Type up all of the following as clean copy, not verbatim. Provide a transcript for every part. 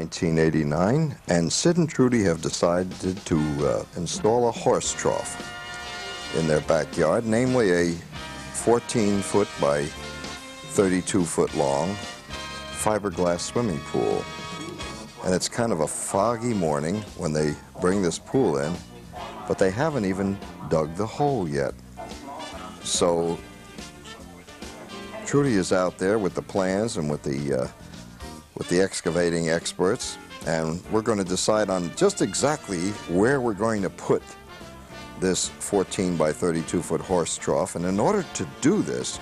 1989, and Sid and Trudy have decided to install a horse trough in their backyard, namely a 14-foot by 32-foot long fiberglass swimming pool. And it's kind of a foggy morning when they bring this pool in, but they haven't even dug the hole yet. So Trudy is out there with the plans and with the excavating experts, and we're going to decide on just exactly where we're going to put this 14 by 32-foot horse trough. And in order to do this,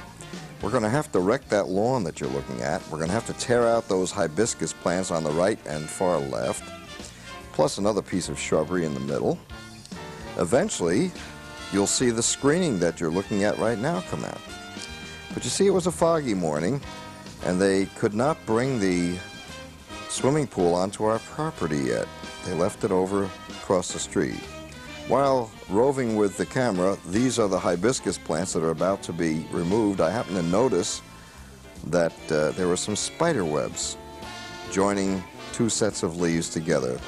we're going to have to wreck that lawn that you're looking at. We're going to have to tear out those hibiscus plants on the right and far left, plus another piece of shrubbery in the middle. Eventually, you'll see the screening that you're looking at right now come out. But you see, it was a foggy morning, and they could not bring the swimming pool onto our property yet. They left it over across the street. While roving with the camera, these are the hibiscus plants that are about to be removed. I happened to notice that there were some spider webs joining two sets of leaves together.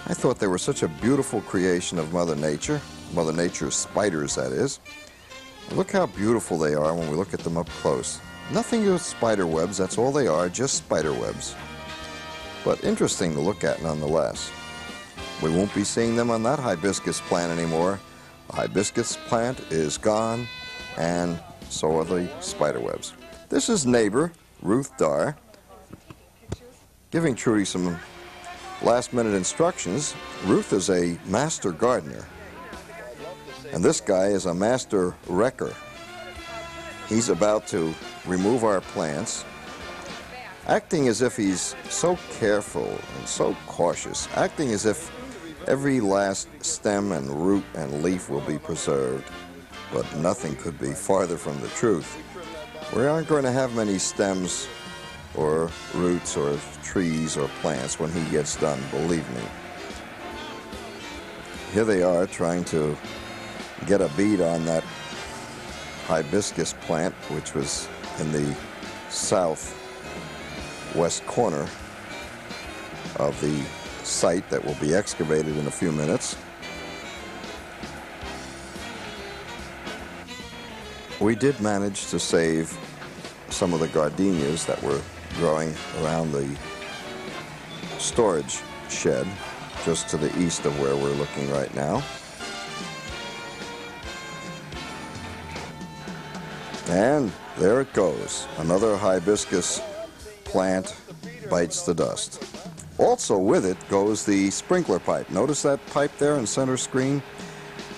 I thought they were such a beautiful creation of Mother Nature's spiders, that is. Look how beautiful they are when we look at them up close. Nothing but spider webs, that's all they are, just spider webs. But interesting to look at nonetheless. We won't be seeing them on that hibiscus plant anymore. The hibiscus plant is gone, and so are the spider webs. This is neighbor Ruth Darr giving Trudy some last-minute instructions. Ruth is a master gardener, and this guy is a master wrecker. He's about to remove our plants, acting as if he's so careful and so cautious, acting as if every last stem and root and leaf will be preserved, but nothing could be farther from the truth. We aren't going to have many stems or roots or trees or plants when he gets done, believe me. Here they are trying to get a bead on that hibiscus plant, which was in the southwest corner of the site that will be excavated in a few minutes. We did manage to save some of the gardenias that were growing around the storage shed just to the east of where we're looking right now. And there it goes. Another hibiscus plant bites the dust. Also with it goes the sprinkler pipe. Notice that pipe there in center screen?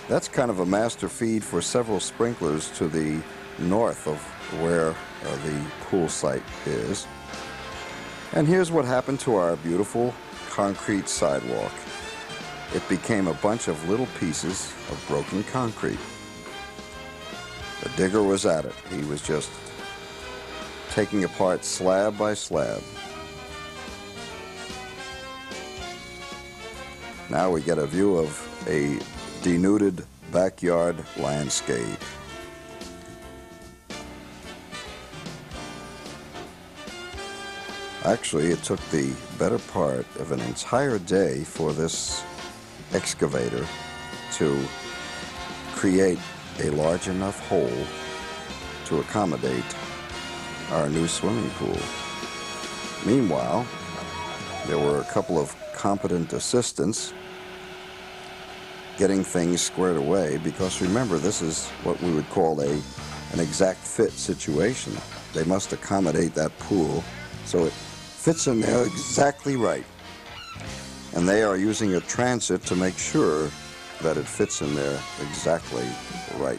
That's kind of a master feed for several sprinklers to the north of where the pool site is. And here's what happened to our beautiful concrete sidewalk. It became a bunch of little pieces of broken concrete. The digger was at it. He was just taking apart slab by slab. Now we get a view of a denuded backyard landscape. Actually, it took the better part of an entire day for this excavator to create a large enough hole to accommodate our new swimming pool. Meanwhile, there were a couple of competent assistants getting things squared away, because remember, this is what we would call an exact fit situation. They must accommodate that pool so it fits in there exactly right. And they are using a transit to make sure that it fits in there exactly right.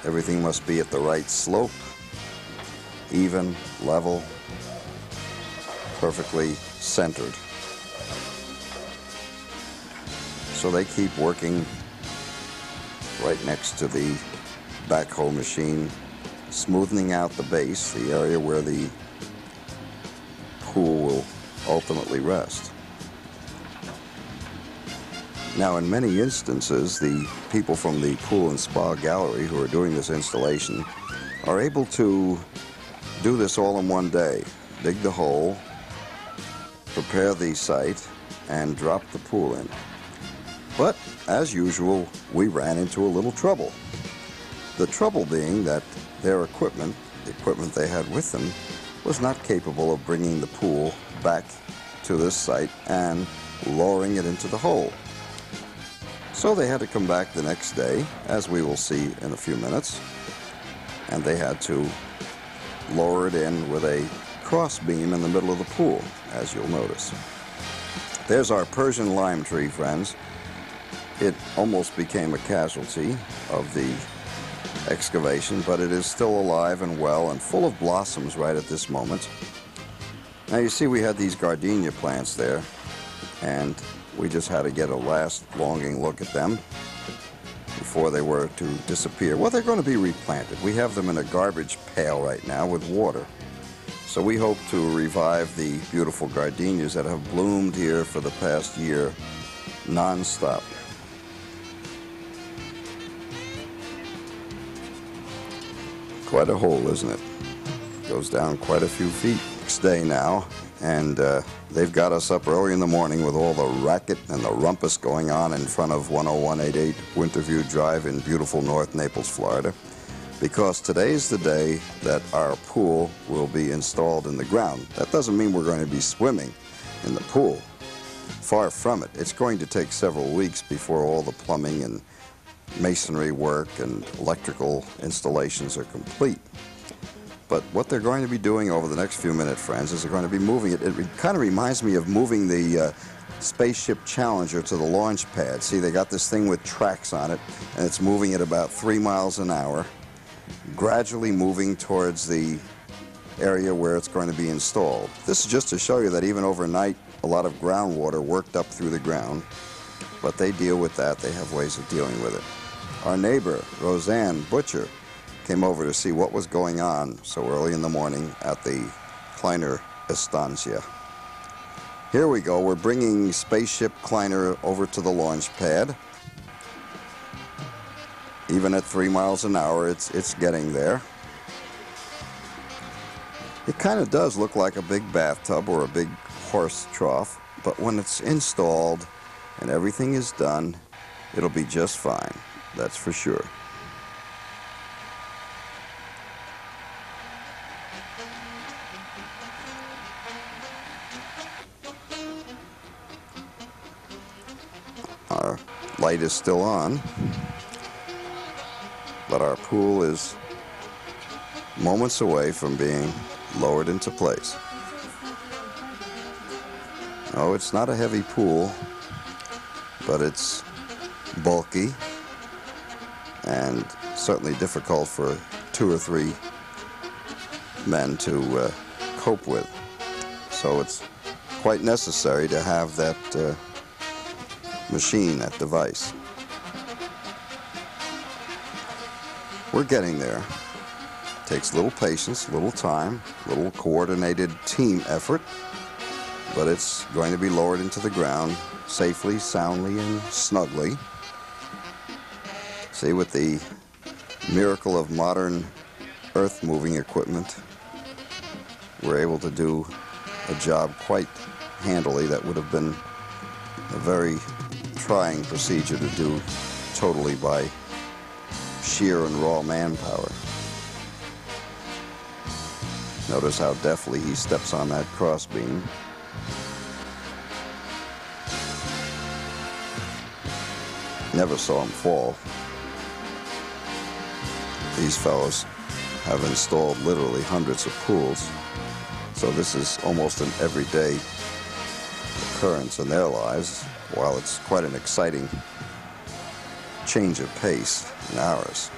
Everything must be at the right slope, even, level, perfectly centered. So they keep working right next to the backhoe machine, smoothing out the base, the area where the pool will ultimately rest. Now, in many instances, the people from the Pool and Spa Gallery who are doing this installation are able to do this all in one day. Dig the hole, prepare the site, and drop the pool in. But, as usual, we ran into a little trouble. The trouble being that their equipment, the equipment they had with them, was not capable of bringing the pool back to this site and lowering it into the hole. So they had to come back the next day, as we will see in a few minutes, and they had to lower it in with a cross beam in the middle of the pool, as you'll notice. There's our Persian lime tree, friends. It almost became a casualty of the excavation, but it is still alive and well and full of blossoms right at this moment. Now you see we had these gardenia plants there, and we just had to get a last longing look at them before they were to disappear. Well, they're going to be replanted. We have them in a garbage pail right now with water. So we hope to revive the beautiful gardenias that have bloomed here for the past year non-stop. Quite a hole, isn't it? Goes down quite a few feet. Next day now, and they've got us up early in the morning with all the racket and the rumpus going on in front of 10188 Winterview Drive in beautiful North Naples, Florida, because today's the day that our pool will be installed in the ground. That doesn't mean we're going to be swimming in the pool. Far from it. It's going to take several weeks before all the plumbing and masonry work and electrical installations are complete. But what they're going to be doing over the next few minutes, friends, is they're going to be moving it. It kind of reminds me of moving the Spaceship Challenger to the launch pad. See, they got this thing with tracks on it, and it's moving at about 3 miles an hour, gradually moving towards the area where it's going to be installed. This is just to show you that even overnight, a lot of groundwater worked up through the ground, but they deal with that. They have ways of dealing with it. Our neighbor, Roseanne Butcher, came over to see what was going on so early in the morning at the KLEINER estancia. Here we go. We're bringing Spaceship KLEINER over to the launch pad. Even at 3 miles an hour, it's getting there. It kind of does look like a big bathtub or a big horse trough, but when it's installed and everything is done, it'll be just fine. That's for sure. Our light is still on, but our pool is moments away from being lowered into place. No, it's not a heavy pool, but it's bulky and certainly difficult for 2 or 3 men to cope with. So it's quite necessary to have that machine, that device. We're getting there. Takes a little patience, a little time, a little coordinated team effort, but it's going to be lowered into the ground safely, soundly, and snugly. See, with the miracle of modern earth-moving equipment, we're able to do a job quite handily that would have been a very trying procedure to do totally by sheer and raw manpower. Notice how deftly he steps on that crossbeam. Never saw him fall. These fellows have installed literally hundreds of pools, so this is almost an everyday occurrence in their lives, while it's quite an exciting change of pace in ours.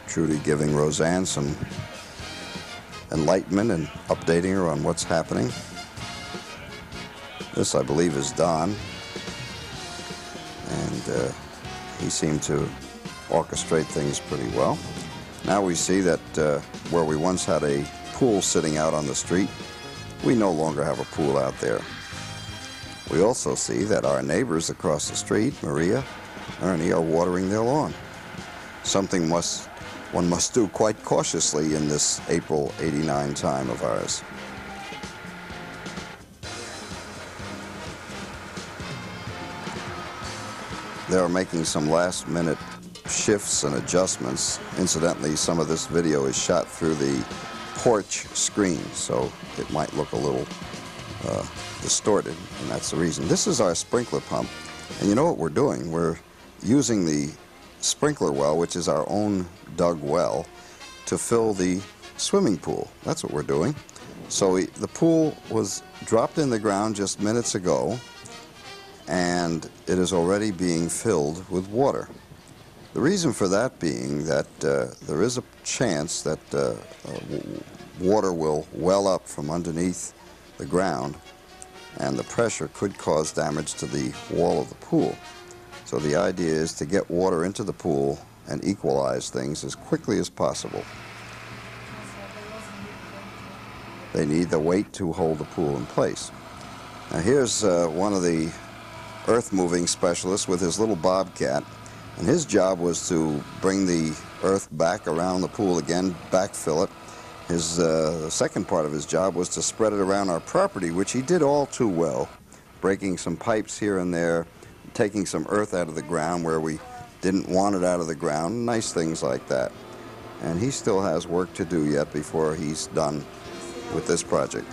Trudy giving Roseanne some enlightenment and updating her on what's happening. This, I believe, is Don, and he seemed to orchestrate things pretty well. Now we see that where we once had a pool sitting out on the street, we no longer have a pool out there. We also see that our neighbors across the street, Maria, Ernie, are watering their lawn. Something one must do quite cautiously in this April '89 time of ours. They are making some last-minute shifts and adjustments. Incidentally, some of this video is shot through the porch screen, so it might look a little distorted, and that's the reason. This is our sprinkler pump, and you know what we're doing? We're using the sprinkler well, which is our own dug well, to fill the swimming pool. That's what we're doing. So the pool was dropped in the ground just minutes ago, and it is already being filled with water. The reason for that being that there is a chance that water will well up from underneath the ground, and the pressure could cause damage to the wall of the pool. So the idea is to get water into the pool and equalize things as quickly as possible. They need the weight to hold the pool in place. Now here's one of the earth-moving specialists with his little bobcat, and his job was to bring the earth back around the pool again, backfill it. His second part of his job was to spread it around our property, which he did all too well, breaking some pipes here and there, taking some earth out of the ground where we didn't want it out of the ground, nice things like that. And he still has work to do yet before he's done with this project.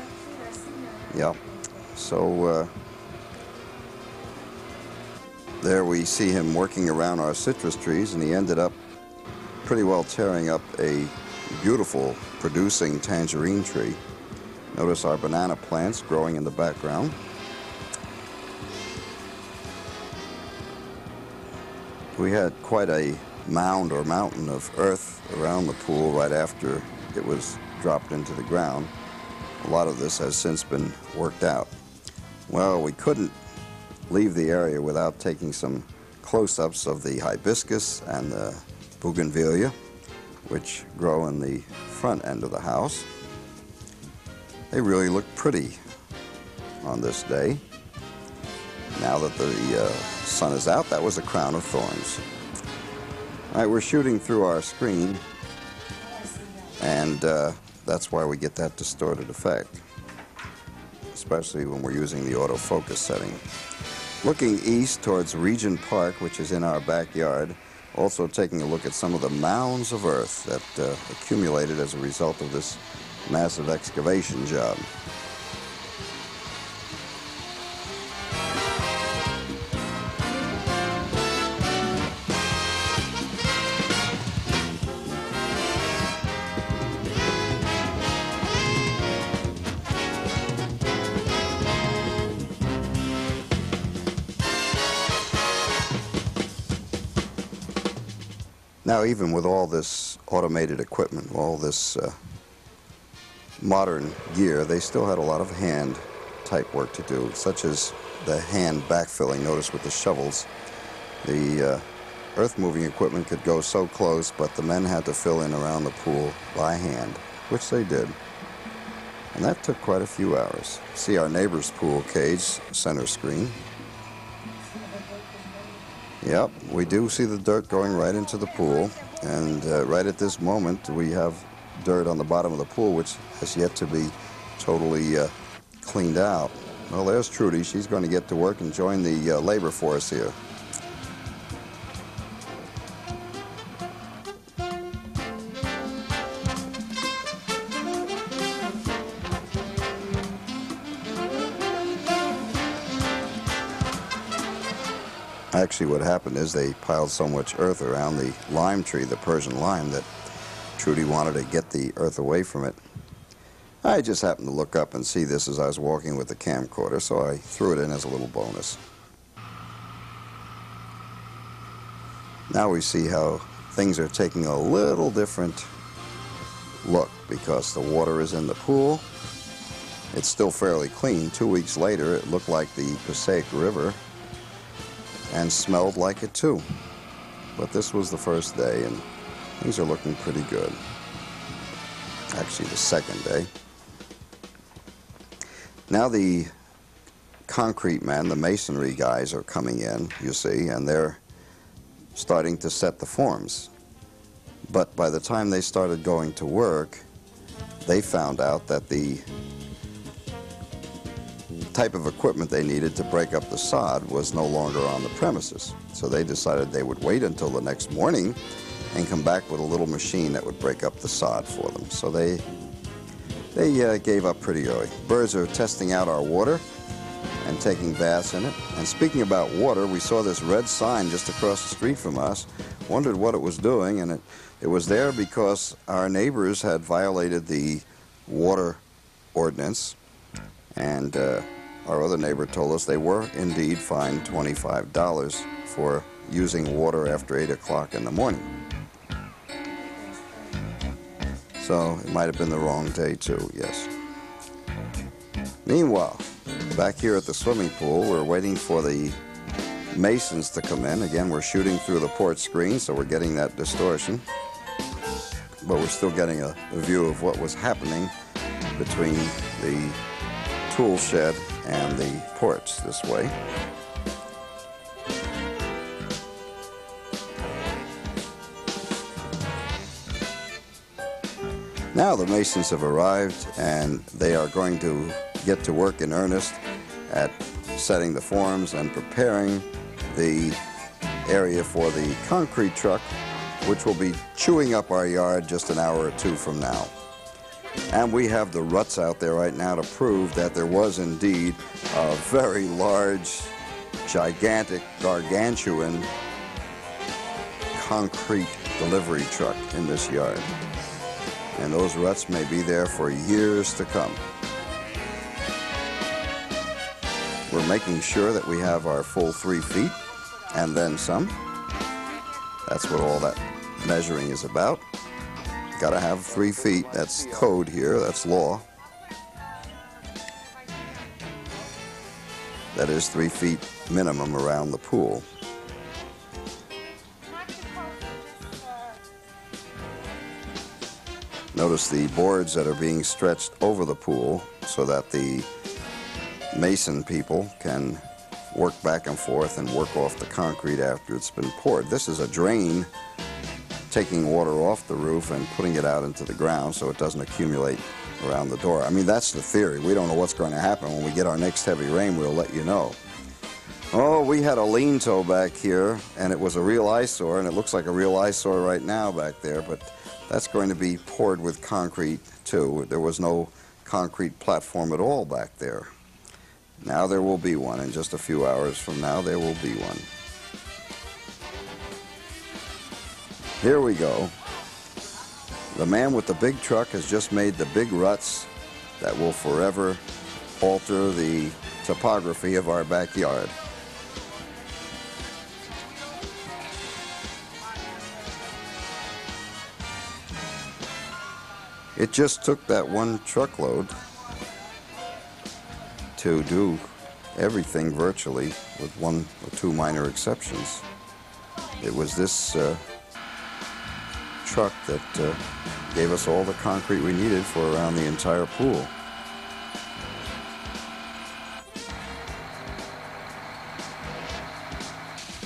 Yep. So there we see him working around our citrus trees, and he ended up pretty well tearing up a beautiful producing tangerine tree. Notice our banana plants growing in the background. We had quite a mound or mountain of earth around the pool right after it was dropped into the ground. A lot of this has since been worked out. Well, we couldn't leave the area without taking some close-ups of the hibiscus and the bougainvillea, which grow in the front end of the house. They really look pretty on this day. Now that the sun is out, that was a crown of thorns. All right, we're shooting through our screen, and that's why we get that distorted effect, especially when we're using the autofocus setting. Looking east towards Regent Park, which is in our backyard, also taking a look at some of the mounds of earth that accumulated as a result of this massive excavation job. Now, even with all this automated equipment, all this modern gear, they still had a lot of hand-type work to do, such as the hand backfilling. Notice with the shovels, the earth-moving equipment could go so close, but the men had to fill in around the pool by hand, which they did. And that took quite a few hours. See our neighbor's pool cage, center screen. Yep, we do see the dirt going right into the pool, and right at this moment we have dirt on the bottom of the pool which has yet to be totally cleaned out. Well, there's Trudy. She's going to get to work and join the labor force here. Actually, what happened is they piled so much earth around the lime tree, the Persian lime, that Trudy wanted to get the earth away from it. I just happened to look up and see this as I was walking with the camcorder, so I threw it in as a little bonus. Now we see how things are taking a little different look because the water is in the pool. It's still fairly clean. 2 weeks later, it looked like the Passaic River and smelled like it too. But this was the first day, and things are looking pretty good. actually the second day. Now the concrete men, the masonry guys, are coming in, you see, and they're starting to set the forms. But by the time they started going to work, they found out that the type of equipment they needed to break up the sod was no longer on the premises. So they decided they would wait until the next morning and come back with a little machine that would break up the sod for them. So they gave up pretty early. Birds are testing out our water and taking baths in it. And speaking about water, we saw this red sign just across the street from us, wondered what it was doing, and it was there because our neighbors had violated the water ordinance, and our other neighbor told us they were indeed fined $25 for using water after 8 o'clock in the morning. So it might have been the wrong day too, yes. Meanwhile, back here at the swimming pool, we're waiting for the masons to come in. Again, we're shooting through the port screen, so we're getting that distortion. But we're still getting a view of what was happening between the tool shed and the ports this way. Now the masons have arrived, and they are going to get to work in earnest at setting the forms and preparing the area for the concrete truck, which will be chewing up our yard just an hour or two from now. And we have the ruts out there right now to prove that there was indeed a very large, gigantic, gargantuan concrete delivery truck in this yard. And those ruts may be there for years to come. We're making sure that we have our full 3 feet and then some. That's what all that measuring is about. Got to have 3 feet. That's code here. That's law. That is 3 feet minimum around the pool. Notice the boards that are being stretched over the pool so that the mason people can work back and forth and work off the concrete after it's been poured. This is a drain taking water off the roof and putting it out into the ground so it doesn't accumulate around the door. I mean, that's the theory. We don't know what's going to happen. When we get our next heavy rain, we'll let you know. Oh, we had a lean-to back here, and it was a real eyesore, and it looks like a real eyesore right now back there, but that's going to be poured with concrete too. There was no concrete platform at all back there. Now there will be one. In just a few hours from now, there will be one. Here we go. The man with the big truck has just made the big ruts that will forever alter the topography of our backyard. It just took that one truckload to do everything virtually, with 1 or 2 minor exceptions. It was this truck that gave us all the concrete we needed for around the entire pool.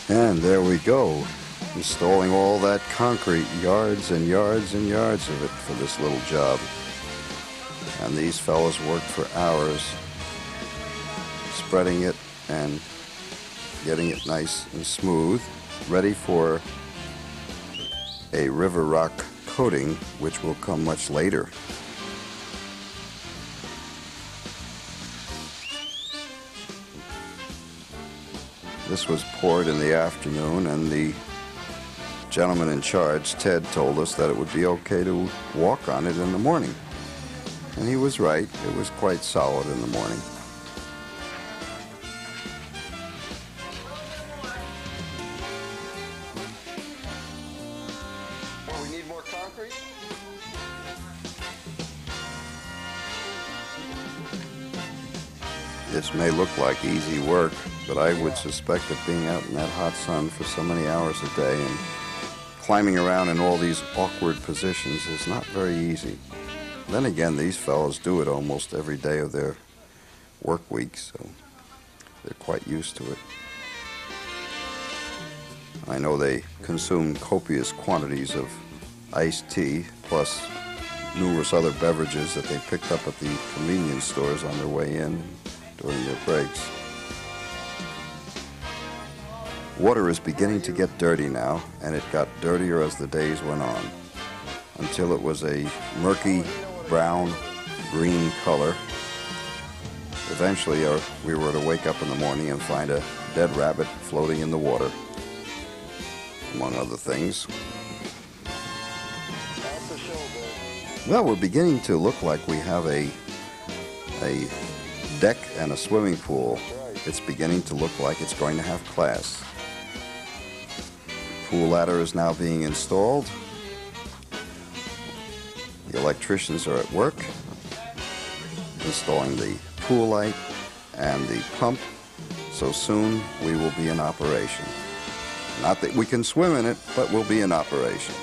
And there we go, installing all that concrete, yards and yards and yards of it for this little job. And these fellows worked for hours, spreading it and getting it nice and smooth, ready for a river rock coating, which will come much later. This was poured in the afternoon, and the gentleman in charge, Ted, told us that it would be okay to walk on it in the morning. And he was right. It was quite solid in the morning. We need more concrete? This may look like easy work, but I would suspect that being out in that hot sun for so many hours a day and climbing around in all these awkward positions is not very easy. Then again, these fellows do it almost every day of their work week, so they're quite used to it. I know they consume copious quantities of iced tea, plus numerous other beverages that they picked up at the convenience stores on their way in during their breaks. Water is beginning to get dirty now, and it got dirtier as the days went on, until it was a murky brown green color. Eventually we were to wake up in the morning and find a dead rabbit floating in the water, among other things. Well, we're beginning to look like we have a deck and a swimming pool. It's beginning to look like it's going to have class. The pool ladder is now being installed. The electricians are at work installing the pool light and the pump, so soon we will be in operation. Not that we can swim in it, but we'll be in operation.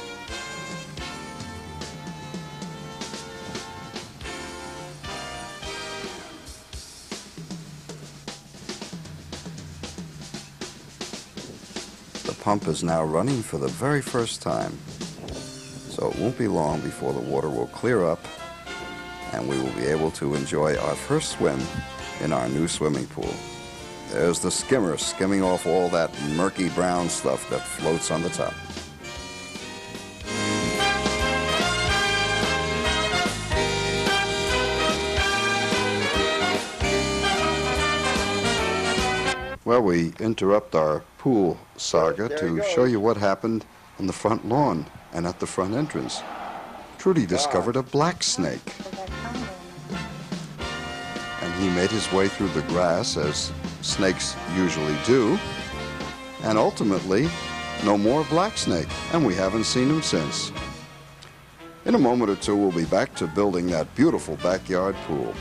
The pump is now running for the very first time, so it won't be long before the water will clear up and we will be able to enjoy our first swim in our new swimming pool. There's the skimmer skimming off all that murky brown stuff that floats on the top. Well, we interrupt our pool saga to show you what happened on the front lawn and at the front entrance. Trudy discovered a black snake, and he made his way through the grass as snakes usually do, and ultimately no more black snake, and we haven't seen him since. In a moment or two we'll be back to building that beautiful backyard pool.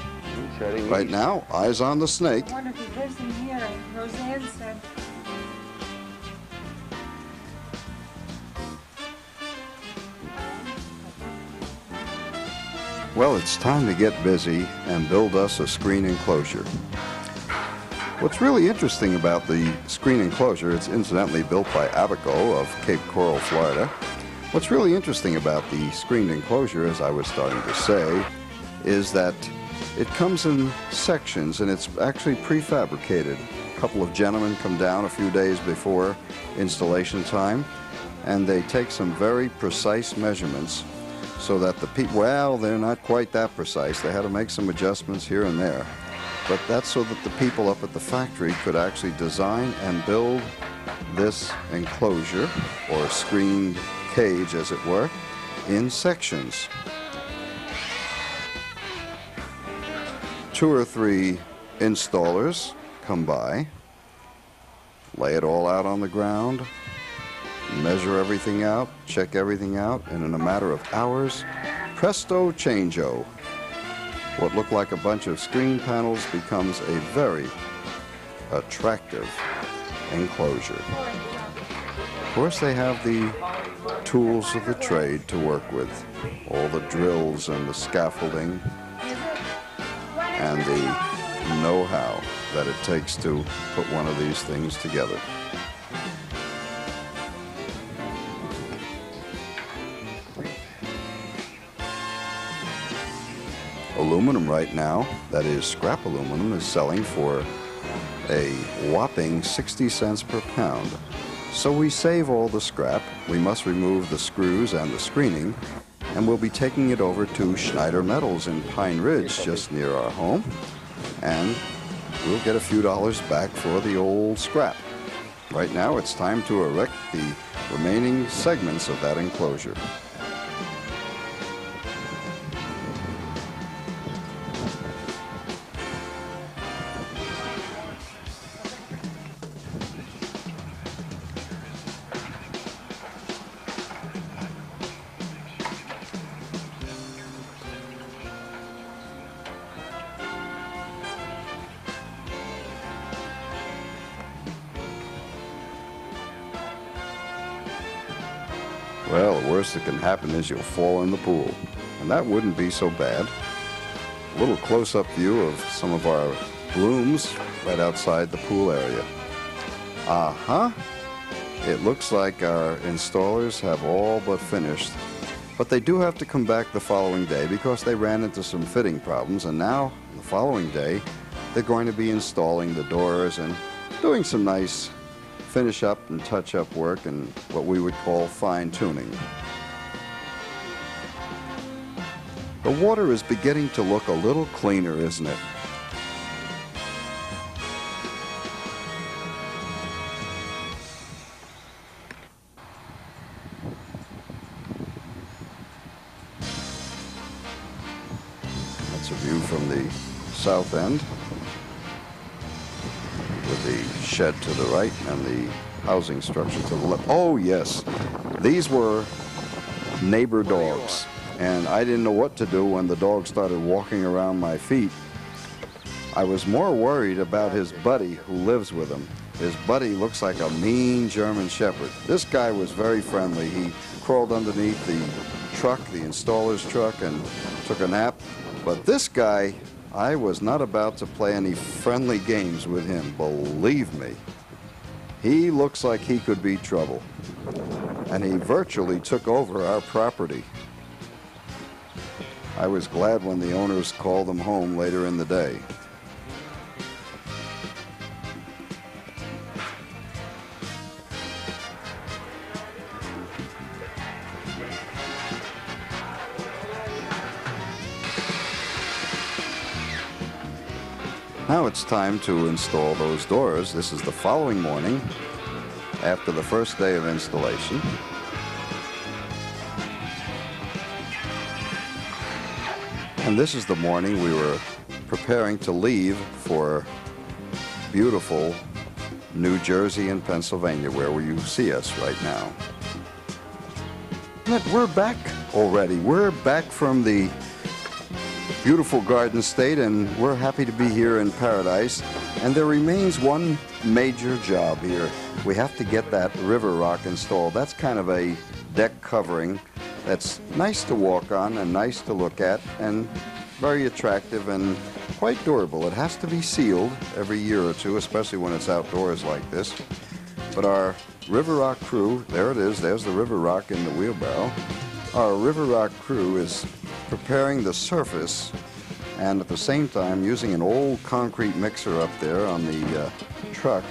Right now, eyes on the snake. I wonder if he lives in here. Roseanne said. Well, it's time to get busy and build us a screen enclosure. What's really interesting about the screen enclosure, it's incidentally built by Abaco of Cape Coral, Florida. What's really interesting about the screened enclosure, as I was starting to say, is that it comes in sections and it's actually prefabricated. A couple of gentlemen come down a few days before installation time and they take some very precise measurements so that the people, well, they're not quite that precise. They had to make some adjustments here and there. But that's so that the people up at the factory could actually design and build this enclosure, or screened cage as it were, in sections. 2 or 3 installers come by, lay it all out on the ground, measure everything out, check everything out, and in a matter of hours, presto changeo. What looked like a bunch of screen panels becomes a very attractive enclosure. Of course, they have the tools of the trade to work with, all the drills and the scaffolding and the know-how that it takes to put one of these things together. Aluminum right now, that is scrap aluminum, is selling for a whopping 60 cents per pound. So we save all the scrap. We must remove the screws and the screening, and we'll be taking it over to Schneider Metals in Pine Ridge, just near our home, and we'll get a few dollars back for the old scrap. Right now it's time to erect the remaining segments of that enclosure. Well, the worst that can happen is you'll fall in the pool, And that wouldn't be so bad. A little close-up view of some of our blooms right outside the pool area. It looks like our installers have all but finished, but they do have to come back the following day because they ran into some fitting problems, and now the following day they're going to be installing the doors and doing some nice finish up and touch up work and what we would call fine tuning. The water is beginning to look a little cleaner, isn't it? That's a view from the south end with the shed to the right and the housing structure to the left. Oh yes, these were neighbor dogs, and I didn't know what to do when the dog started walking around my feet. I was more worried about his buddy who lives with him. His buddy looks like a mean German Shepherd. This guy was very friendly. He crawled underneath the truck, the installer's truck, and took a nap. But this guy, I was not about to play any friendly games with him, believe me. He looks like he could be trouble. And he virtually took over our property. I was glad when the owners called him home later in the day. Now it's time to install those doors. This is the following morning after the first day of installation. And this is the morning we were preparing to leave for beautiful New Jersey and Pennsylvania, where you see us right now. But we're back already. We're back from the beautiful Garden State, and we're happy to be here in paradise. And there remains one major job here. We have to get that river rock installed. That's kind of a deck covering that's nice to walk on and nice to look at and very attractive and quite durable. It has to be sealed every year or two, especially when it's outdoors like this. But our river rock crew, there it is, there's the river rock in the wheelbarrow. Our river rock crew is preparing the surface, and at the same time using an old concrete mixer up there on the truck.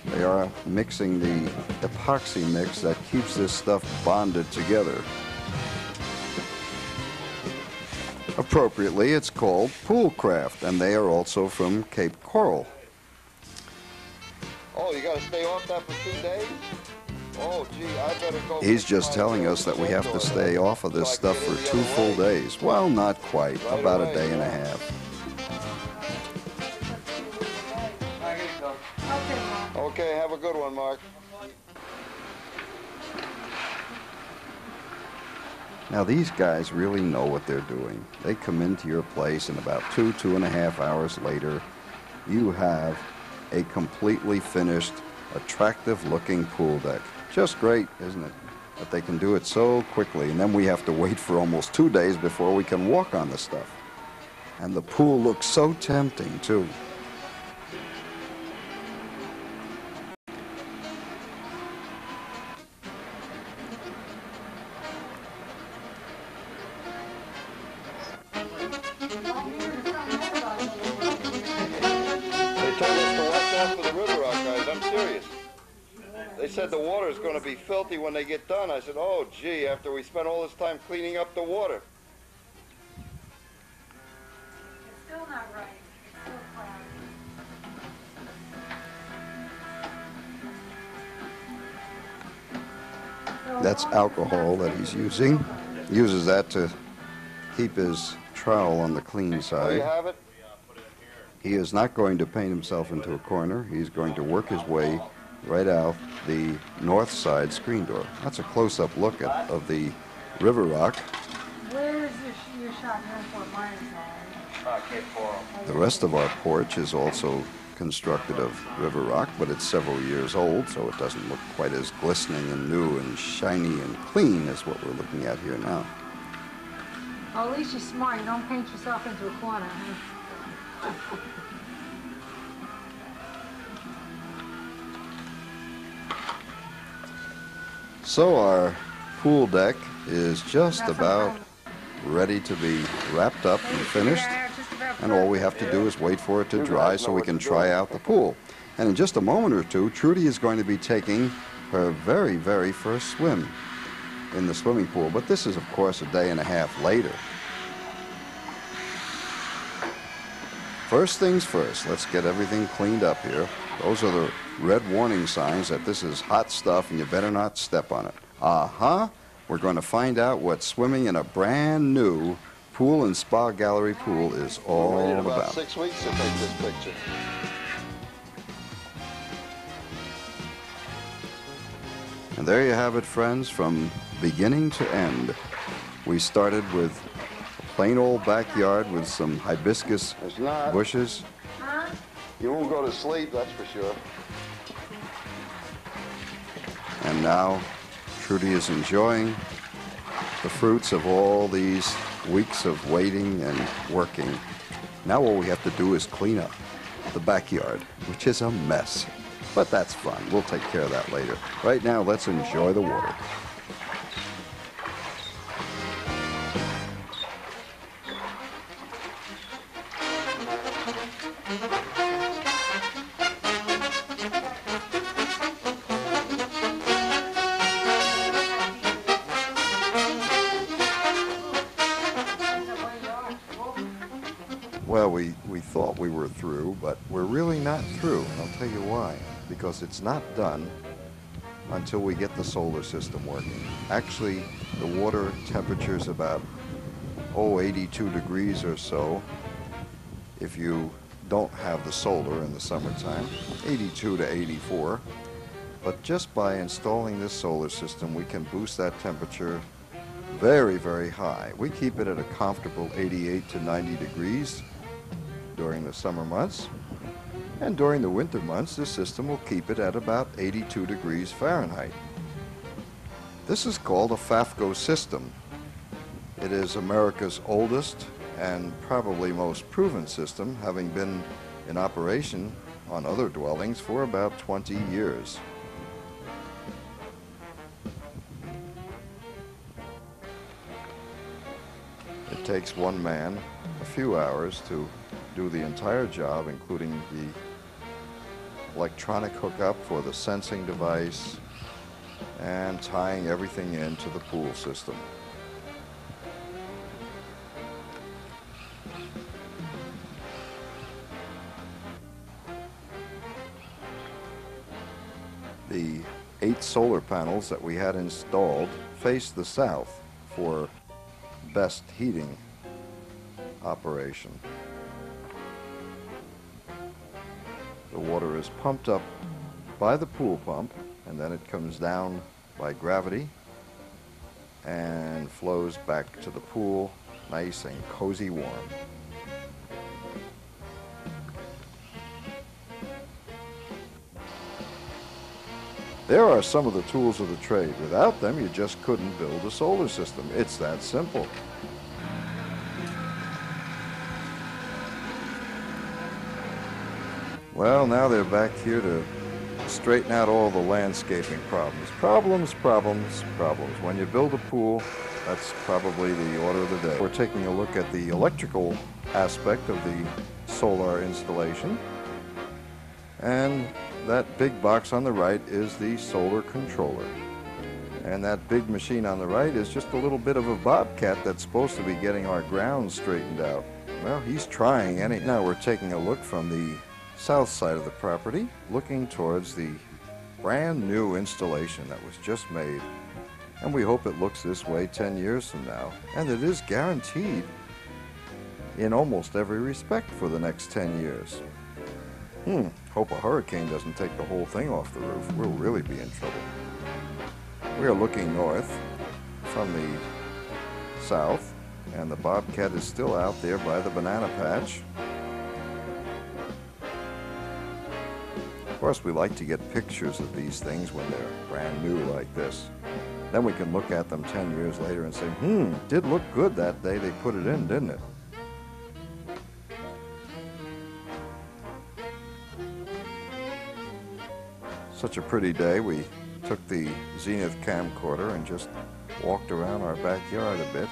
They are mixing the epoxy mix that keeps this stuff bonded together. Appropriately, it's called Pool Craft, and they are also from Cape Coral. Oh, you got to stay off that for 2 days? Oh, gee, I better go. He's just telling us that we have to stay off of this stuff for 2 full days. Well, not quite. About a day and a half. Okay, have a good one, Mark. Now, these guys really know what they're doing. They come into your place, and about 2.5 hours later, you have a completely finished, attractive-looking pool deck. Just great, isn't it? That they can do it so quickly, and then we have to wait for almost 2 days before we can walk on the stuff. And the pool looks so tempting, too. They said the water is going to be filthy when they get done. I said, oh, gee, after we spent all this time cleaning up the water. It's still not right. It's still cloudy. That's alcohol that he's using. He uses that to keep his trowel on the clean side. There you have it. He is not going to paint himself into a corner. He's going to work his way right out the north side screen door. That's a close-up look of the river rock. Where is your shot here for mine? Cape Coral. The rest of our porch is also constructed of river rock, but it's several years old, so it doesn't look quite as glistening and new and shiny and clean as what we're looking at here now. Well, at least you're smart. You don't paint yourself into a corner. So our pool deck is just about ready to be wrapped up and finished, and all we have to do is wait for it to dry so we can try out the pool. And in just a moment or two, Trudy is going to be taking her very, very first swim in the swimming pool, but this is of course a day and a half later. First things first, let's get everything cleaned up here. Those are the red warning signs that this is hot stuff and you better not step on it. We're going to find out what swimming in a brand new pool and spa gallery pool is all waited about about. 6 weeks to take this picture. And there you have it, friends, from beginning to end. We started with a plain old backyard with some hibiscus It's not. bushes. You won't go to sleep, that's for sure. And now Trudy is enjoying the fruits of all these weeks of waiting and working. Now all we have to do is clean up the backyard, which is a mess. But that's fun. We'll take care of that later. Right now, let's enjoy the water. Well, we thought we were through, but we're really not through. And I'll tell you why. Because it's not done until we get the solar system working. Actually, the water temperature is about, 82 degrees or so if you don't have the solar in the summertime, 82 to 84. But just by installing this solar system, we can boost that temperature very, very high. We keep it at a comfortable 88 to 90 degrees during the summer months. And during the winter months, this system will keep it at about 82 degrees Fahrenheit. This is called a FAFCO system. It is America's oldest and probably most proven system, having been in operation on other dwellings for about 20 years. It takes one man a few hours to do the entire job, including the electronic hookup for the sensing device and tying everything into the pool system. The 8 solar panels that we had installed face the south for best heating operation. The water is pumped up by the pool pump, and then it comes down by gravity and flows back to the pool nice and cozy warm. There are some of the tools of the trade. Without them, you just couldn't build a solar system. It's that simple. Well, now they're back here to straighten out all the landscaping problems. Problems. When you build a pool, that's probably the order of the day. We're taking a look at the electrical aspect of the solar installation. And that big box on the right is the solar controller. And that big machine on the right is just a little bit of a bobcat that's supposed to be getting our ground straightened out. Well, he's trying. Now we're taking a look from the south side of the property, looking towards the brand new installation that was just made. And we hope it looks this way 10 years from now. And it is guaranteed in almost every respect for the next 10 years. Hope a hurricane doesn't take the whole thing off the roof. We'll really be in trouble. We are looking north from the south, and the bobcat is still out there by the banana patch. course, we like to get pictures of these things when they're brand new like this. Then we can look at them 10 years later and say, did look good that day they put it in, didn't it? Such a pretty day. We took the Zenith camcorder and just walked around our backyard a bit.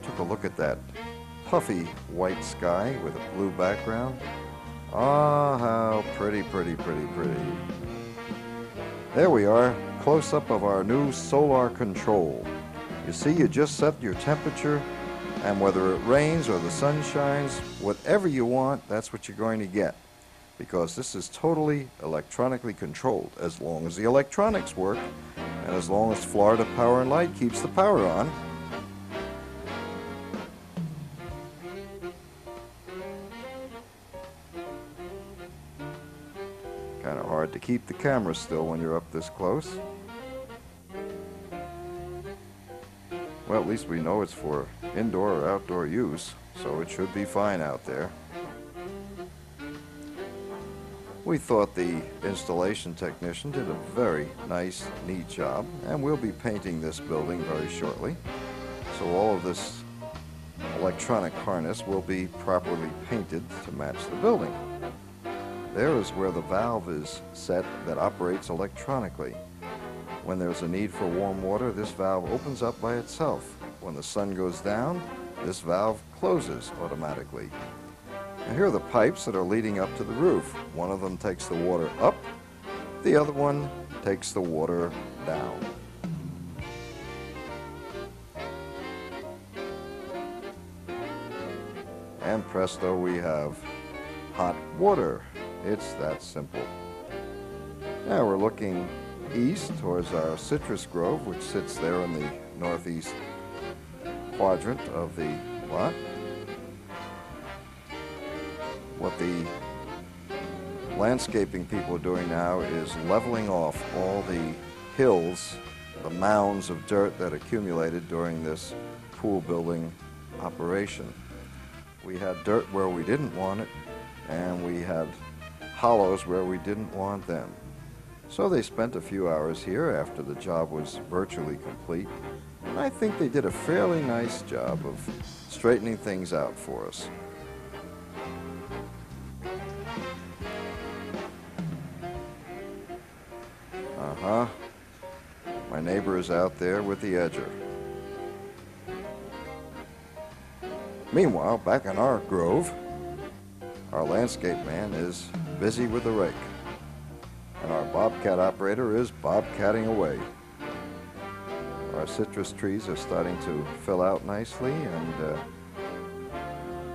Took a look at that puffy white sky with a blue background. Ah, how pretty, pretty, pretty, pretty. There we are, close-up of our new solar control. You see, you just set your temperature, and whether it rains or the sun shines, whatever you want, that's what you're going to get. Because this is totally electronically controlled, as long as the electronics work, and as long as Florida Power and Light keeps the power on. Kind of hard to keep the camera still when you're up this close. Well, at least we know it's for indoor or outdoor use, so it should be fine out there. We thought the installation technician did a very nice, neat job, and we'll be painting this building very shortly. So all of this electronic harness will be properly painted to match the building. There is where the valve is set that operates electronically. When there's a need for warm water, this valve opens up by itself. When the sun goes down, this valve closes automatically. And here are the pipes that are leading up to the roof. One of them takes the water up, the other one takes the water down. And presto, we have hot water. It's that simple. Now we're looking east towards our citrus grove, which sits there in the northeast quadrant of the lot. What the landscaping people are doing now is leveling off all the hills, the mounds of dirt that accumulated during this pool building operation. We had dirt where we didn't want it, and we had hollows where we didn't want them. So they spent a few hours here after the job was virtually complete, and I think they did a fairly nice job of straightening things out for us. My neighbor is out there with the edger. Meanwhile, back in our grove, our landscape man is busy with the rake, and our bobcat operator is bobcatting away. Our citrus trees are starting to fill out nicely, and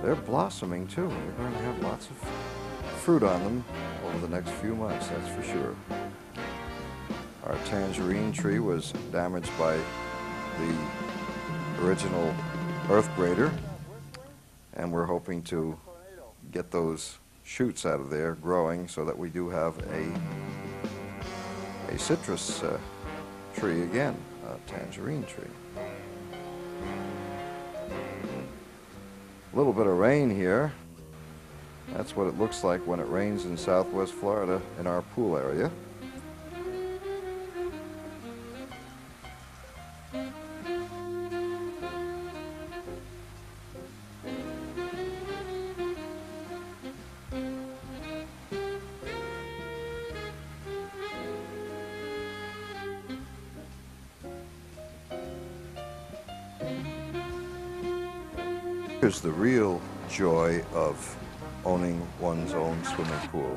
they're blossoming too. We're going to have lots of fruit on them over the next few months, that's for sure. Our tangerine tree was damaged by the original earth grader, and we're hoping to get those shoots out of there growing so that we do have a citrus tree again, a tangerine tree. A little bit of rain here. That's what it looks like when it rains in Southwest Florida in our pool area. Here's the real joy of owning one's own swimming pool.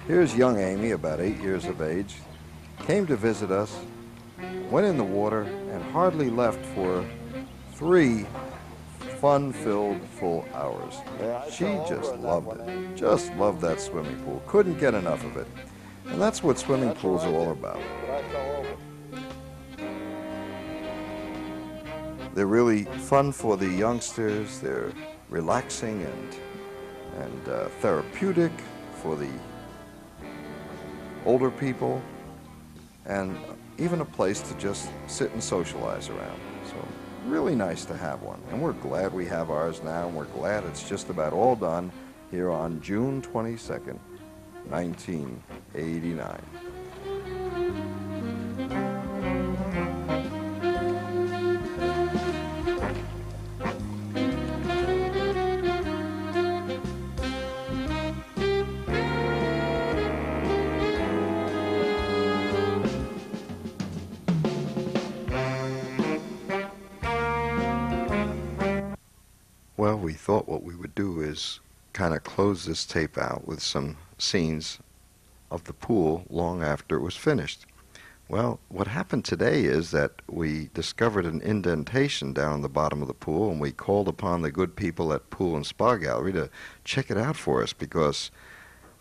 Here's young Amy, about 8 years of age, came to visit us, went in the water, and hardly left for 3 fun-filled full hours. She just loved it. Just loved that swimming pool. Couldn't get enough of it. And that's what swimming pools are all about. They're really fun for the youngsters. They're relaxing and therapeutic for the older people, and even a place to just sit and socialize around. So really nice to have one, and we're glad we have ours now, and we're glad it's just about all done here on June 22nd, 1989. Well, we thought what we would do is kind of close this tape out with some scenes of the pool long after it was finished. Well, what happened today is that we discovered an indentation down in the bottom of the pool, and we called upon the good people at Pool and Spa Gallery to check it out for us, because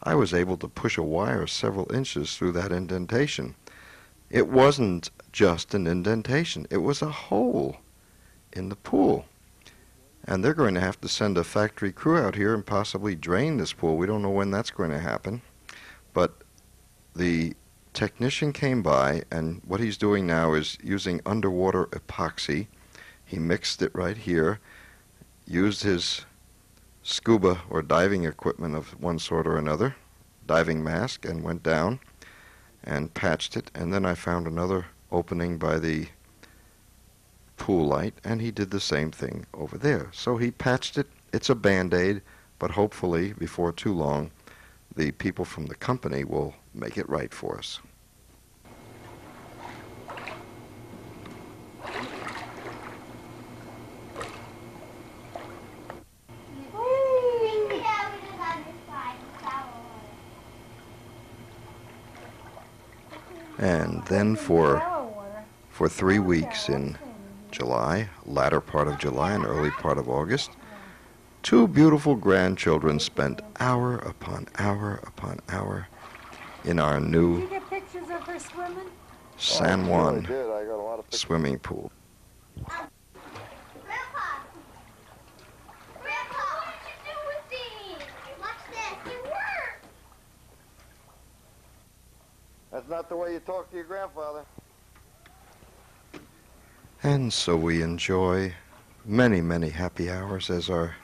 I was able to push a wire several inches through that indentation. It wasn't just an indentation, it was a hole in the pool. And they're going to have to send a factory crew out here and possibly drain this pool. We don't know when that's going to happen. But the technician came by, and what he's doing now is using underwater epoxy. He mixed it right here, used his scuba or diving equipment of one sort or another, diving mask, and went down and patched it. And then I found another opening by the pool light, and he did the same thing over there. So he patched it. It's a Band-Aid, but hopefully before too long the people from the company will make it right for us. And then for 3 weeks in July, latter part of July and early part of August, two beautiful grandchildren spent hour upon hour upon hour in our new Did you get pictures of her swimming? San Juan I got a lot of pictures. swimming pool. Grandpa, what did you do with these? Watch this. It worked. That's not the way you talk to your grandfather. And so we enjoy many, many happy hours as our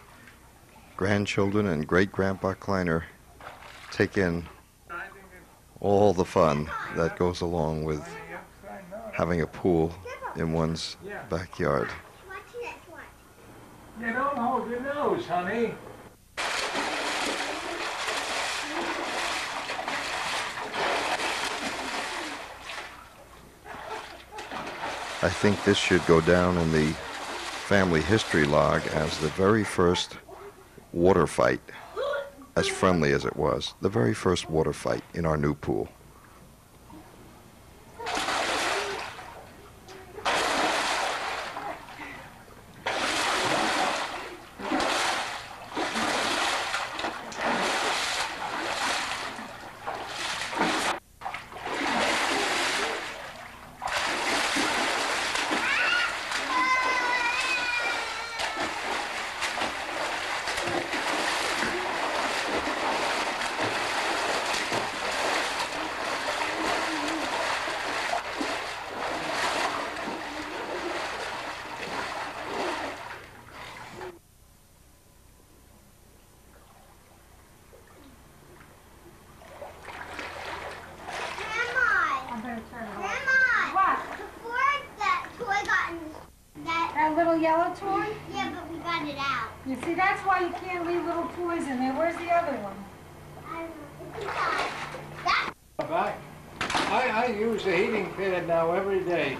grandchildren and great-grandpa Kleiner take in all the fun that goes along with having a pool in one's backyard. Watch this. Watch. You don't hold your nose, honey. I think this should go down in the family history log as the very first water fight, as friendly as it was, the very first water fight in our new pool. That little yellow toy? Yeah, but we got it out. You see, that's why you can't leave little toys in there. Where's the other one? I don't know. It's inside. Back. I use the heating pad now every day.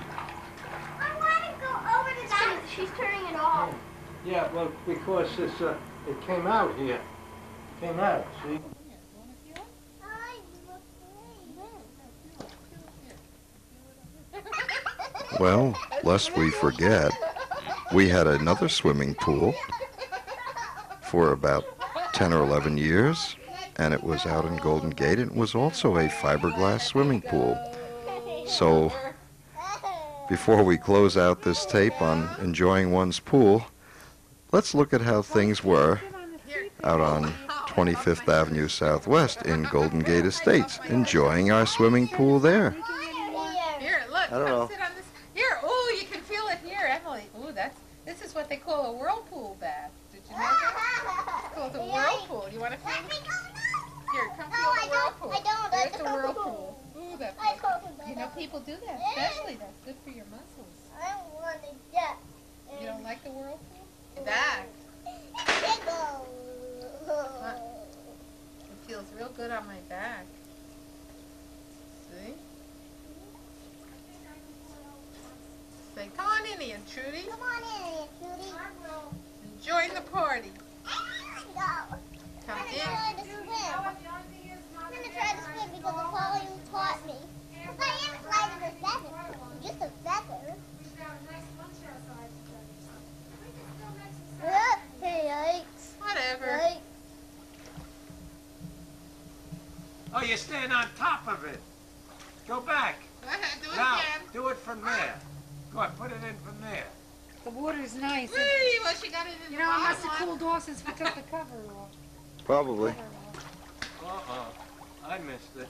I want to go over to that. She's turning it off. Yeah, well, because it's, it came out here. Came out, see? Well, lest we forget, we had another swimming pool for about 10 or 11 years, and it was out in Golden Gate, and it was also a fiberglass swimming pool. So, before we close out this tape on enjoying one's pool, let's look at how things were out on 25th Avenue Southwest in Golden Gate Estates, enjoying our swimming pool there. Here, look. I don't know. Sit on this. Here, ooh, you can feel it here, Emily. Ooh, this is what they call a whirlpool bath. Did you know that? It's called a whirlpool. You want to feel it? Here, come No, feel I the don't. whirlpool. I don't. There's the whirlpool. Ooh, that's I good. don't. You know, people do that, especially. That's good for your muscles. I don't want to get. You don't like the whirlpool? Back. Tickle. It feels real good on my back. See? Say, come on in here, Trudy. Come on in, Trudy. And join the party. Go. Come I'm in. gonna try to swim. I'm gonna try to swim because the volume taught me. Because I am lighter than feather. Just a feather. Yikes. Whatever. Yikes. Oh, you're standing on top of it. Go back. Go ahead, do it Now, again. do it from there. Go on, put it in from there. The water's nice. Whee! Well, she got it in You the know, it bottom must have one. cooled off since we took the cover off. Probably. Uh-oh. I missed it.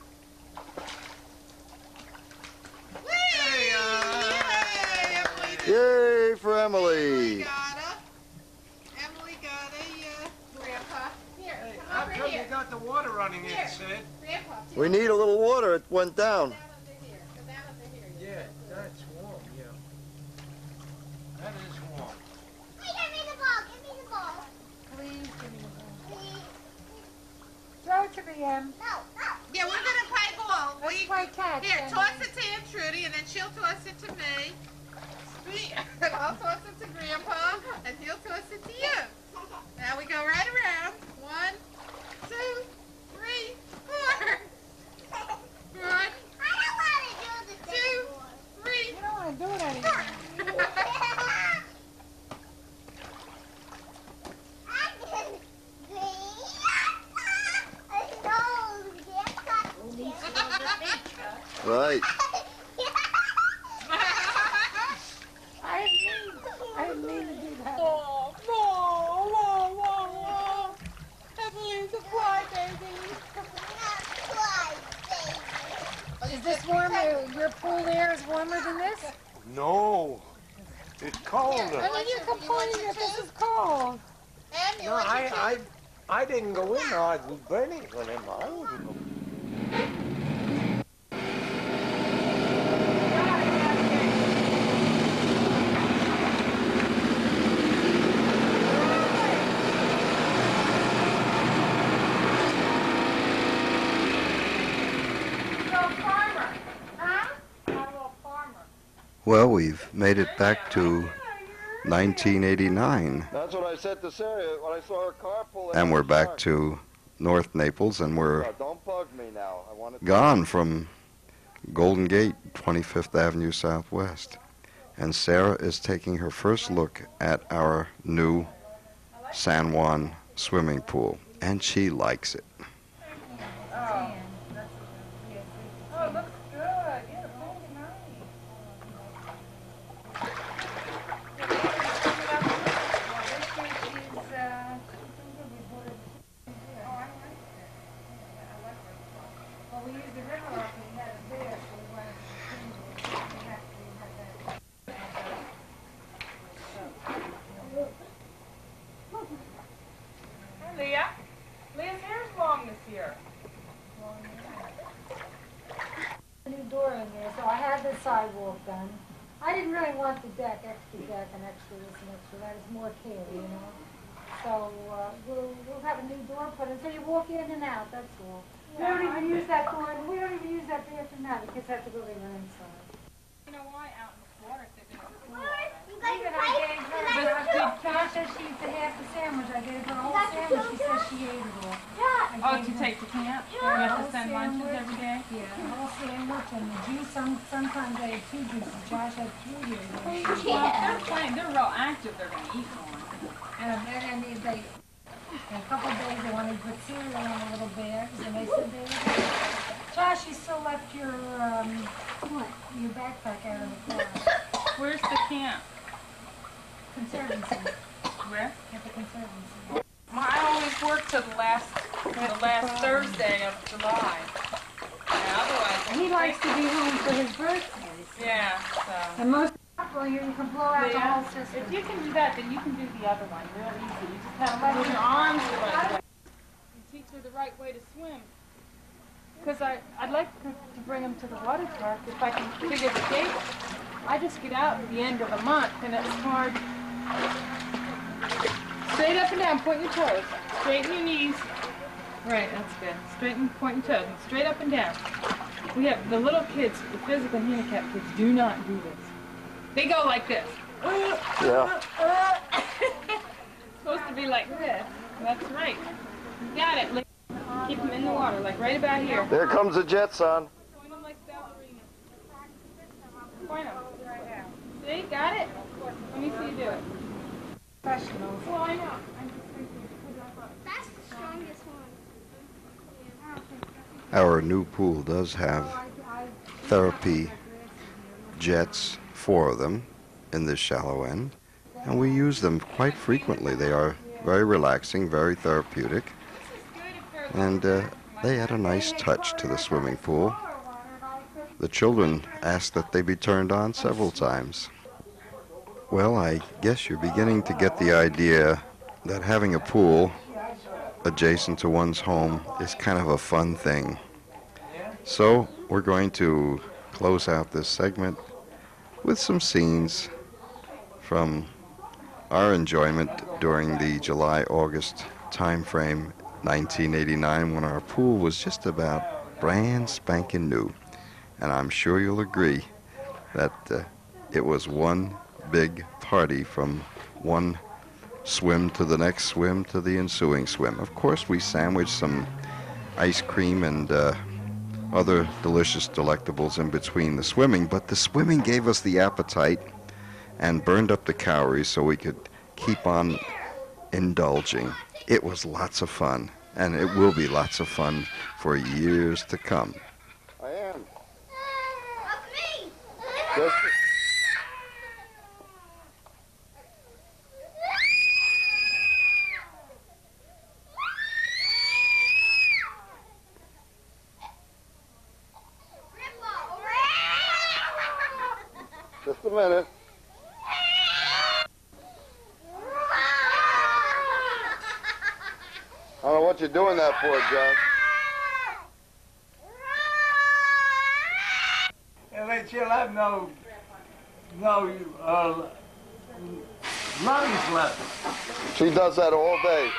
Whee! Yay! Emily did Yay for Emily Emily! got it. Emily got a grandpa. Here, Hey, come how over come here. you got the water running in, Here. Sid? Grandpa, We need a little water. It went down. down under here. Go down under here. Yeah, that's warm, yeah. That is warm. Hey, give me the ball. Give me the ball. Please give me the ball. Please. Throw it to me, Em. No, no. Yeah, we're gonna play ball. Let's play catch. Here, Em. toss it to Aunt Trudy, and then she'll toss it to me. And I'll toss it to Grandpa, and he'll toss it to you. Now we go right around. 1, 2, 3, 4. 1, I don't want to do this 2, anymore. 3, You don't want to do it 4. anymore. Right. I didn't mean to do that. Oh, whoa, whoa, whoa, whoa. Emily's a crybaby. Is this warmer? Your pool air is warmer than this? No. It's colder. I mean, you're complaining that this is cold. Em, you No, want your tea? I didn't go in there. I was burning for him. I wouldn't go. Well, we've made it back to 1989, That's what I said to Sarah when I saw her car pull in. and we're back to North Naples, and we're Don't bug me now. I want to. gone from Golden Gate, 25th Avenue Southwest. And Sarah is taking her first look at our new San Juan swimming pool, and she likes it. Oh, it looks good. Yeah, the pool's nice. Well, we used the river rock and we had it there, so we wanted to change it. We have Hey, Leah. Leah's hair's long this year. a new door in there, so I had the sidewalk done. I didn't really want the deck and extra this and extra that. It's more care, you know. So we'll have a new door put in, so you walk in and out, that's all. We don't even use that door, we don't even use that bathroom now, the kids have to go there inside. You know why? Out in the water, if they're going to pool. You guys Even play? I gave her, Josh says she eats a half the sandwich, I gave her a whole sandwich, she says she ate it all. I Oh, gave to her- take to camp? You Yeah, have whole to send lunches sandwich. every day? Yeah, a whole sandwich and the juice, sometimes I had 2 juices, Josh had 3 here. Well, if they're playing, they're real active, they're going to eat more. And they, in a couple of days, they wanted to put cereal in the little bags, and they said Josh, you still left your backpack out of the car. Where's the camp? Conservancy, Where? at the conservancy. Well, I always work till the last Thursday of July. Yeah, otherwise, And he likes to be home for his birthday. yeah, so. And most people, you can blow out the whole Leah, system. if you can do that, then you can do the other one real easy. You just have to move your arms the right way. You teach her the right way to swim. Because I'd like to bring them to the water park if I can figure the date. I just get out at the end of the month and it's hard. Straight up and down, point your toes. Straighten your knees. Right, that's good. Straighten, point your toes, and straight up and down. We have the little kids, the physical handicapped kids, do not do this. They go like this. Yeah. It's supposed to be like this. That's right. You got it. Keep them in the water, like right about here. There comes the jet, son. Point them like ballerina. Point them. See, got it? Let me see you do it. Professional. Well, I know. That's the strongest one. Our new pool does have therapy jets, 4 of them, in this shallow end, and we use them quite frequently. They are very relaxing, very therapeutic, and they add a nice touch to the swimming pool. The children asked that they be turned on several times. Well, I guess you're beginning to get the idea that having a pool adjacent to one's home is kind of a fun thing. So we're going to close out this segment with some scenes from our enjoyment during the July-August time frame, 1989, when our pool was just about brand spanking new. And I'm sure you'll agree that it was one big party from one swim to the next swim to the ensuing swim. Of course, we sandwiched some ice cream and other delicious delectables in between the swimming, but the swimming gave us the appetite and burned up the calories so we could keep on indulging. It was lots of fun, and it will be lots of fun for years to come. I am. Me. Just, just a minute. I don't know what you're doing that for, John. And let she'll have no lungs left. She does that all day.